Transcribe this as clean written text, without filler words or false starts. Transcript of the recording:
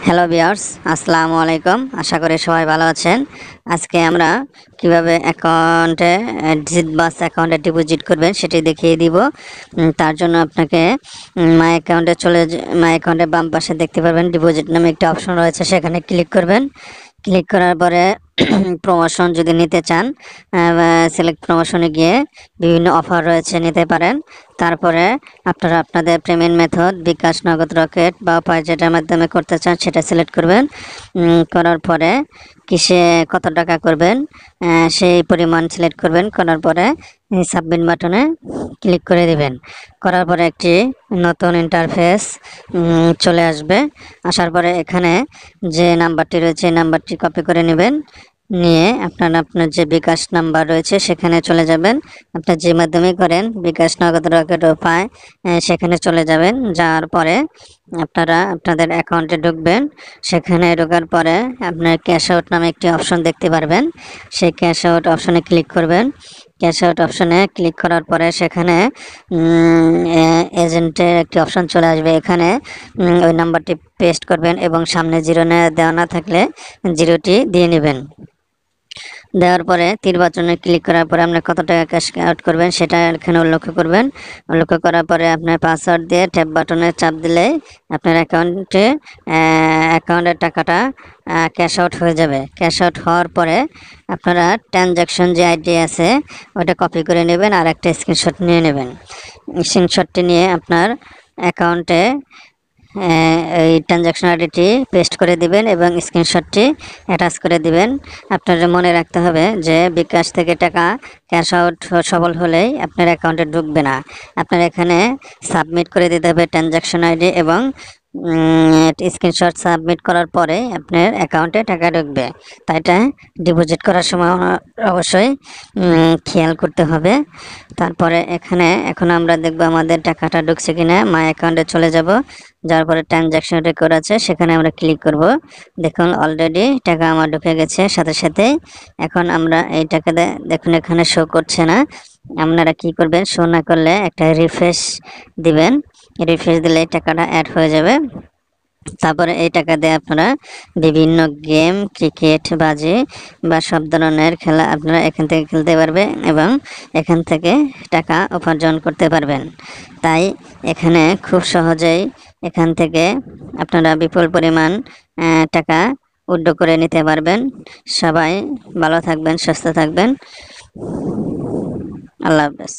Hello viewers, আসসালামু আলাইকুম। আশা করি সবাই ভালো আছেন। আজকে আমরা কিভাবে অ্যাকাউন্টে অ্যাকাউন্টে ডিপোজিট করবেন সেটি দেখিয়ে দিব। তার জন্য আপনাকে মাই অ্যাকাউন্টে বাম পাশে দেখতে পারবেন ডিপোজিট নামে একটি অপশন রয়েছে, সেখানে ক্লিক করবেন। ক্লিক করার পরে প্রমোশন যদি নিতে চান, সিলেক্ট প্রমোশনে গিয়ে বিভিন্ন অফার রয়েছে, নিতে পারেন। তারপরে আপনারা আপনাদের পেমেন্ট মেথড বিকাশ, নগদ, রকেট বা উপায় যেটার মাধ্যমে করতে চান সেটা সিলেক্ট করবেন। করার পরে কিসে কত টাকা করবেন সেই পরিমাণ সিলেক্ট করবেন। করার পরে সাবমিট বাটনে ক্লিক করে দিবেন। করার পরে একটি নতুন ইন্টারফেস চলে আসবে। আসার পরে এখানে যে নাম্বারটি রয়েছে এই নাম্বারটি কপি করে নেবেন। নিয়ে আপনার যে বিকাশ নাম্বার রয়েছে সেখানে চলে যাবেন। আপনার যে মাধ্যমে করেন, বিকাশ, নগদ, রকেট, উপায়, সেখানে চলে যাবেন। যাওয়ার পরে আপনারা আপনাদের অ্যাকাউন্টে ঢুকবেন। সেখানে ঢোকার পরে আপনার ক্যাশ আউট নামে একটি অপশন দেখতে পারবেন। সেই ক্যাশ আউট অপশনে ক্লিক করবেন। ক্যাশ আউট অপশনে ক্লিক করার পরে সেখানে এজেন্টের একটি অপশন চলে আসবে। এখানে ওই নাম্বারটি পেস্ট করবেন এবং সামনে জিরো দেওয়া না থাকলে জিরোটি দিয়ে নেবেন। দেওয়ার পরে তীর বাটনে ক্লিক করার পরে আপনি কত টাকা ক্যাশ আউট করবেন সেটা এখানে উল্লেখ করবেন। উল্লেখ করার পরে আপনার পাসওয়ার্ড দিয়ে ট্যাব বাটনে চাপ দিলেই আপনার অ্যাকাউন্টের টাকাটা ক্যাশ আউট হয়ে যাবে। ক্যাশ আউট হওয়ার পরে আপনারা ট্রানজ্যাকশন যে আইডি আছে ওটা কপি করে নেবেন আর একটা স্ক্রিনশট নিয়ে নেবেন। স্ক্রিনশটটি নিয়ে আপনার অ্যাকাউন্টে এই ট্রানজ্যাকশন আইডিটি পেস্ট করে দিবেন এবং স্ক্রিনশটটি অ্যাটাচ করে দিবেন। আপনাদের মনে রাখতে হবে যে বিকাশ থেকে টাকা ক্যাশ আউট সফল হলেই আপনার অ্যাকাউন্টে ঢুকবে না। আপনার এখানে সাবমিট করে দিতে হবে ট্রানজ্যাকশন আইডি এবং স্ক্রিনশট সাবমিট করার পরে আপনার অ্যাকাউন্টে টাকা ঢুকবে। তাই এটা ডিপোজিট করার সময় অবশ্যই খেয়াল করতে হবে। তারপরে এখন আমরা দেখব আমাদের টাকাটা ঢুকছে কিনা। মাই অ্যাকাউন্টে চলে যাব। যাওয়ার পরে ট্রানজ্যাকশন রেকর্ড আছে, সেখানে আমরা ক্লিক করব। দেখুন অলরেডি টাকা আমার ঢুকে গেছে সাথে সাথে। এখন আমরা এই টাকাটা দেখুন এখানে শো করছে না। আপনারা কি করবেন, শো না করলে একটা রিফ্রেশ দিবেন। রিফ্রেশ দিলে টাকাটা অ্যাড হয়ে যাবে। তারপরে এই টাকা দিয়ে আপনারা বিভিন্ন গেম, ক্রিকেট, বাজি বা সব ধরনের খেলা আপনারা এখান থেকে খেলতে পারবেন এবং এখান থেকে টাকা উপার্জন করতে পারবেন। তাই এখানে খুব সহজেই এখান থেকে আপনারা বিপুল পরিমাণ টাকা উইথড্র করে নিতে পারবেন। সবাই ভালো থাকবেন, সুস্থ থাকবেন। আল্লাহ হাফেজ।